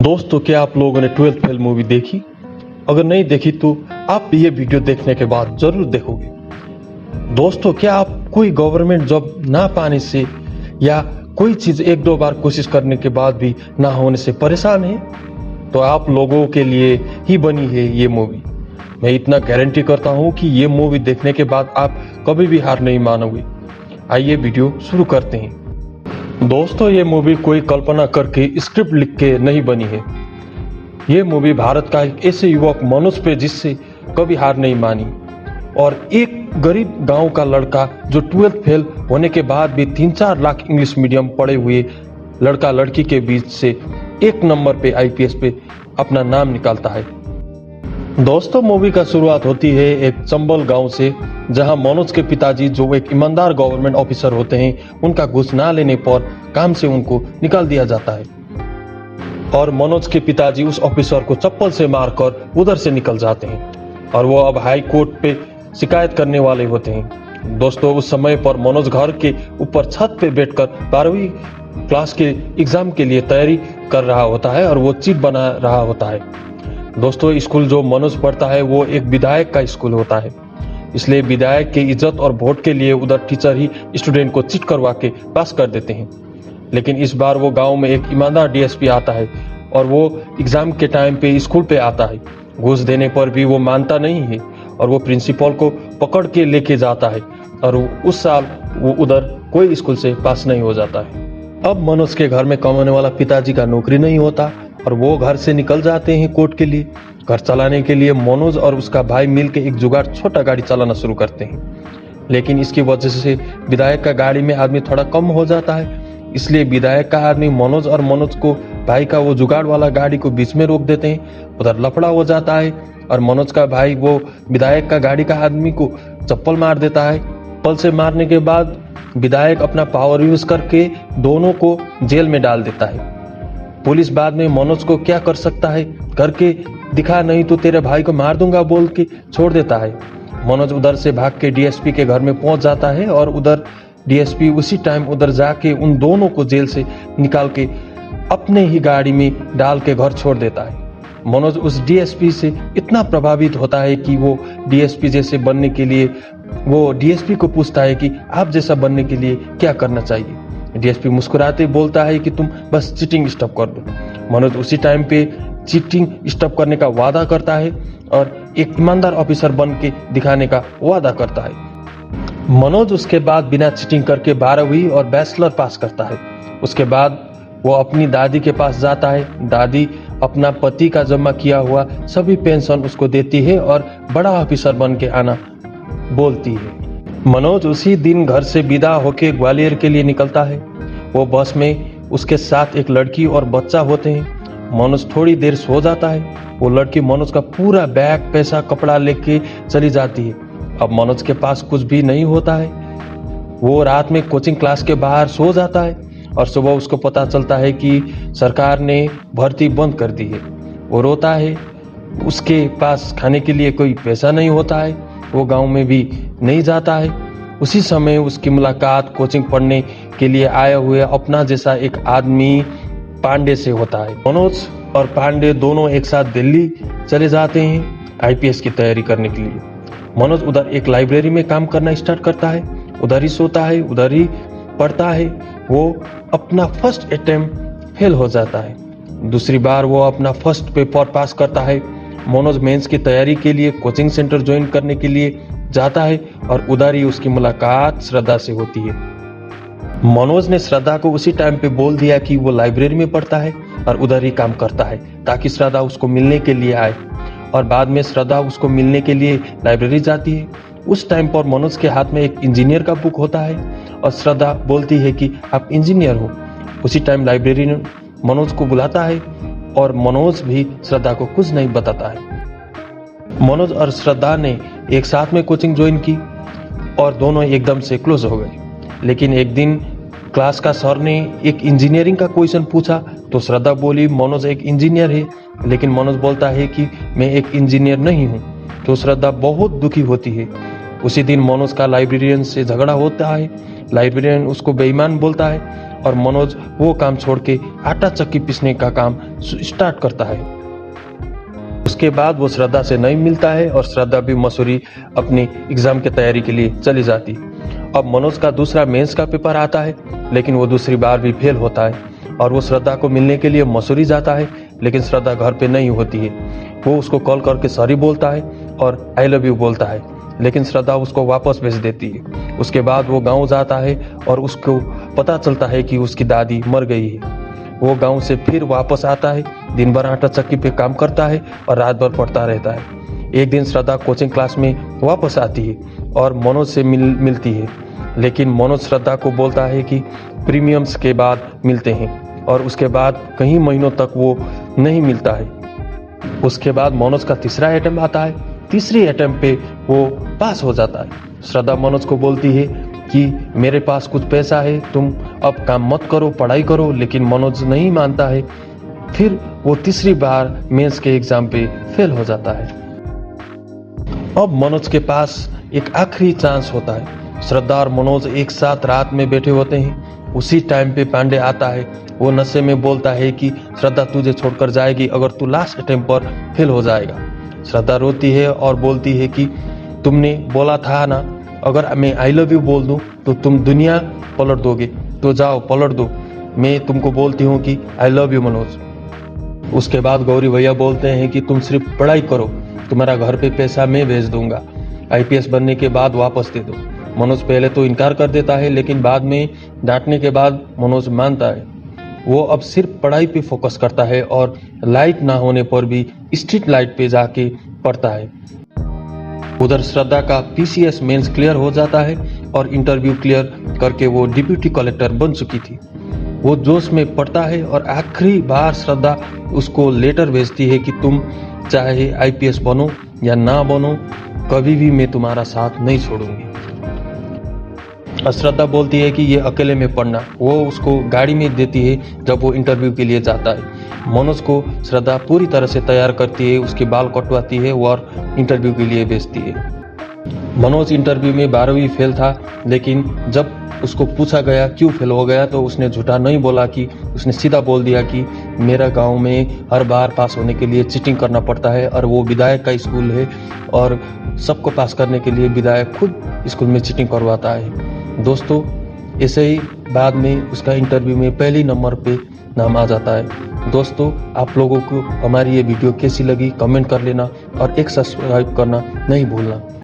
दोस्तों, क्या आप लोगों ने 12th फेल मूवी देखी? अगर नहीं देखी तो आप ये वीडियो देखने के बाद जरूर देखोगे। दोस्तों, क्या आप कोई गवर्नमेंट जॉब ना पाने से या कोई चीज एक दो बार कोशिश करने के बाद भी ना होने से परेशान हैं? तो आप लोगों के लिए ही बनी है ये मूवी। मैं इतना गारंटी करता हूँ कि ये मूवी देखने के बाद आप कभी भी हार नहीं मानोगे। आइए वीडियो शुरू करते हैं। दोस्तों, ये मूवी कोई कल्पना करके स्क्रिप्ट लिख के नहीं बनी है। ये मूवी भारत का एक ऐसे युवक मनोज पे जिससे कभी हार नहीं मानी और एक गरीब गांव का लड़का जो 12th फेल होने के बाद भी 3-4 लाख इंग्लिश मीडियम पढ़े हुए लड़का लड़की के बीच से एक नंबर पे आईपीएस पे अपना नाम निकालता है। दोस्तों, मूवी का शुरुआत होती है एक चंबल गांव से, जहां मनोज के पिताजी जो एक ईमानदार गवर्नमेंट ऑफिसर होते हैं, उनका घूस ना लेने पर काम से उनको निकाल दिया जाता है और मनोज के पिताजी उस ऑफिसर को चप्पल से मारकर उधर से निकल जाते हैं और वो अब हाई कोर्ट पे शिकायत करने वाले होते हैं। दोस्तों, उस समय पर मनोज घर के ऊपर छत पे बैठकर 12वीं क्लास के एग्जाम के लिए तैयारी कर रहा होता है और वो चीट बना रहा होता है। दोस्तों, स्कूल जो मनोज पढ़ता है वो एक विधायक का स्कूल होता है, इसलिए विधायक की इज्जत और वोट के लिए उधर टीचर ही स्टूडेंट को चीट करवा के पास कर देते हैं। लेकिन इस बार वो गांव में एक ईमानदार डीएसपी आता है और वो एग्जाम के टाइम पे स्कूल पे आता है। घूस देने पर भी वो मानता नहीं है और वो प्रिंसिपल को पकड़ के लेके जाता है और उस साल वो उधर कोई स्कूल से पास नहीं हो जाता है। अब मनोज के घर में कमाने वाला पिताजी का नौकरी नहीं होता और वो घर से निकल जाते हैं कोर्ट के लिए। घर चलाने के लिए मनोज और उसका भाई मिलके एक जुगाड़ छोटा गाड़ी चलाना शुरू करते हैं, लेकिन इसकी वजह से विधायक का गाड़ी में आदमी थोड़ा कम हो जाता है, इसलिए विधायक का आदमी मनोज और मनोज को भाई का वो जुगाड़ वाला गाड़ी को बीच में रोक देते हैं। उधर लफड़ा हो जाता है और मनोज का भाई वो विधायक का गाड़ी का आदमी को चप्पल मार देता है। चप्पल से मारने के बाद विधायक अपना पावर यूज करके दोनों को जेल में डाल देता है। पुलिस बाद में मनोज को क्या कर सकता है करके दिखा, नहीं तो तेरे भाई को मार दूंगा बोल के छोड़ देता है। मनोज उधर से भाग के डीएसपी के घर में पहुंच जाता है और उधर डीएसपी उसी टाइम उधर जाके उन दोनों को जेल से निकाल के अपने ही गाड़ी में डाल के घर छोड़ देता है। मनोज उस डीएसपी से इतना प्रभावित होता है कि वो डीएसपी जैसे बनने के लिए वो डीएसपी को पूछता है कि आप जैसा बनने के लिए क्या करना चाहिए। डीएसपी मुस्कुराते बोलता है कि तुम बस चीटिंग स्टॉप कर दो। मनोज उसी टाइम पे चीटिंग स्टॉप करने का वादा करता है और एक ईमानदार ऑफिसर बन के दिखाने का वादा करता है। मनोज उसके बाद बिना चीटिंग करके 12वीं और बैचलर पास करता है। उसके बाद वो अपनी दादी के पास जाता है। दादी अपना पति का जमा किया हुआ सभी पेंशन उसको देती है और बड़ा ऑफिसर बन के आना बोलती है। मनोज उसी दिन घर से विदा होके ग्वालियर के लिए निकलता है। वो बस में उसके साथ एक लड़की और बच्चा होते हैं। मनोज थोड़ी देर सो जाता है। वो लड़की मनोज का पूरा बैग, पैसा, कपड़ा लेके चली जाती है। अब मनोज के पास कुछ भी नहीं होता है। वो रात में कोचिंग क्लास के बाहर सो जाता है और सुबह उसको पता चलता है कि सरकार ने भर्ती बंद कर दी है। वो रोता है। उसके पास खाने के लिए कोई पैसा नहीं होता है। वो गांव में भी नहीं जाता है। उसी समय उसकी मुलाकात कोचिंग पढ़ने के लिए आए हुए अपना जैसा एक आदमी पांडे से होता है। मनोज और पांडे दोनों एक साथ दिल्ली चले जाते हैं आईपीएस की तैयारी करने के लिए। मनोज उधर एक लाइब्रेरी में काम करना स्टार्ट करता है। उधर ही सोता है, उधर ही पढ़ता है। वो अपना फर्स्ट अटेम्प्ट फेल हो जाता है। दूसरी बार वो अपना फर्स्ट पेपर पास करता है। मनोज मेंस की तैयारी के लिए कोचिंग सेंटर ज्वाइन करने के लिए जाता है और उधर ही उसकी मुलाकात श्रद्धा से होती है। मनोज ने श्रद्धा को उसी टाइम पे बोल दिया कि वो लाइब्रेरी में पढ़ता है और उधर ही काम करता है ताकि श्रद्धा उसको मिलने के लिए आए। और बाद में श्रद्धा उसको मिलने के लिए लाइब्रेरी जाती है। उस टाइम पर मनोज के हाथ में एक इंजीनियर का बुक होता है और श्रद्धा बोलती है कि आप इंजीनियर हो। उसी टाइम लाइब्रेरी मनोज को बुलाता है और मनोज भी श्रद्धा को कुछ नहीं बताता है। मनोज और श्रद्धा ने एक साथ में कोचिंग ज्वाइन की और दोनों एकदम से क्लोज हो गए। लेकिन एक दिन क्लास का सर ने एक इंजीनियरिंग का क्वेश्चन पूछा तो श्रद्धा बोली मनोज एक इंजीनियर है, लेकिन मनोज बोलता है कि मैं एक इंजीनियर नहीं हूँ। तो श्रद्धा बहुत दुखी होती है। उसी दिन मनोज का लाइब्रेरियन से झगड़ा होता है। लाइब्रेरियन उसको बेईमान बोलता है और मनोज वो काम छोड़ के आटा चक्की पीसने का काम स्टार्ट करता है। उसके बाद वो श्रद्धा से नहीं मिलता है और श्रद्धा भी मसूरी अपनी एग्जाम की तैयारी के लिए चली जाती। अब मनोज का दूसरा मेंस का पेपर आता है, लेकिन वो दूसरी बार भी फेल होता है और वो श्रद्धा को मिलने के लिए मसूरी जाता है, लेकिन श्रद्धा घर पे नहीं होती है। वो उसको कॉल करके सॉरी बोलता है और आई लव यू बोलता है, लेकिन श्रद्धा उसको वापस भेज देती है। उसके बाद वो गांव जाता है और उसको पता चलता है कि उसकी दादी मर गई है। वो गांव से फिर वापस आता है, दिन भर आटा चक्की पे काम करता है और रात भर पढ़ता रहता है। एक दिन श्रद्धा कोचिंग क्लास में वापस आती है और मनोज से मिलती है, लेकिन मनोज श्रद्धा को बोलता है कि प्रीमियम्स के बाद मिलते हैं और उसके बाद कई महीनों तक वो नहीं मिलता है। उसके बाद मनोज का तीसरा अटेम्प्ट आता है। तीसरी अटेम्प्ट पे वो पास हो जाता है। श्रद्धा मनोज को बोलती है कि मेरे पास कुछ पैसा है, तुम अब काम मत करो, पढ़ाई करो, लेकिन मनोज नहीं मानता है। फिर वो तीसरी बार मेंस के एग्जाम पे फेल हो जाता है। अब मनोज के पास एक आखिरी चांस होता है। श्रद्धा और मनोज एक साथ रात में बैठे होते हैं। उसी टाइम पे पांडे आता है। वो नशे में बोलता है कि श्रद्धा तुझे छोड़कर जाएगी अगर तू लास्ट अटेम्प्ट पर फेल हो जाएगा। श्रद्धा रोती है और बोलती है कि तुमने बोला था ना, अगर मैं आई लव यू बोल दूं तो तुम दुनिया पलट दोगे, तो जाओ पलट दो। मैं तुमको बोलती हूँ कि आई लव यू मनोज। उसके बाद गौरी भैया बोलते हैं कि तुम सिर्फ पढ़ाई करो, तुम्हारा घर पे पैसा मैं भेज दूंगा, आईपीएस बनने के बाद वापस दे दो। मनोज पहले तो इनकार कर देता है, लेकिन बाद में डांटने के बाद मनोज मानता है। वो अब सिर्फ पढ़ाई पे फोकस करता है और लाइट ना होने पर भी स्ट्रीट लाइट पे जाके पढ़ता है। उधर श्रद्धा का पीसीएस मेंस क्लियर हो जाता है और इंटरव्यू क्लियर करके वो डिप्यूटी कलेक्टर बन चुकी थी। वो जोश में पढ़ता है और आखिरी बार श्रद्धा उसको लेटर भेजती है कि तुम चाहे आईपीएस बनो या ना बनो, कभी भी मैं तुम्हारा साथ नहीं छोड़ूंगी। श्रद्धा बोलती है कि ये अकेले में पढ़ना। वो उसको गाड़ी में देती है जब वो इंटरव्यू के लिए जाता है। मनोज को श्रद्धा पूरी तरह से तैयार करती है, उसके बाल कटवाती है और इंटरव्यू के लिए भेजती है। मनोज इंटरव्यू में 12वीं फेल था, लेकिन जब उसको पूछा गया क्यों फेल हो गया तो उसने झूठा नहीं बोला कि उसने सीधा बोल दिया कि मेरा गांव में हर बार पास होने के लिए चीटिंग करना पड़ता है और वो विधायक का स्कूल है और सबको पास करने के लिए विधायक खुद स्कूल में चीटिंग करवाता है। दोस्तों, ऐसे ही बाद में उसका इंटरव्यू में पहले नंबर पे नाम आ जाता है। दोस्तों, आप लोगों को हमारी ये वीडियो कैसी लगी कमेंट कर लेना और एक सब्सक्राइब करना नहीं भूलना।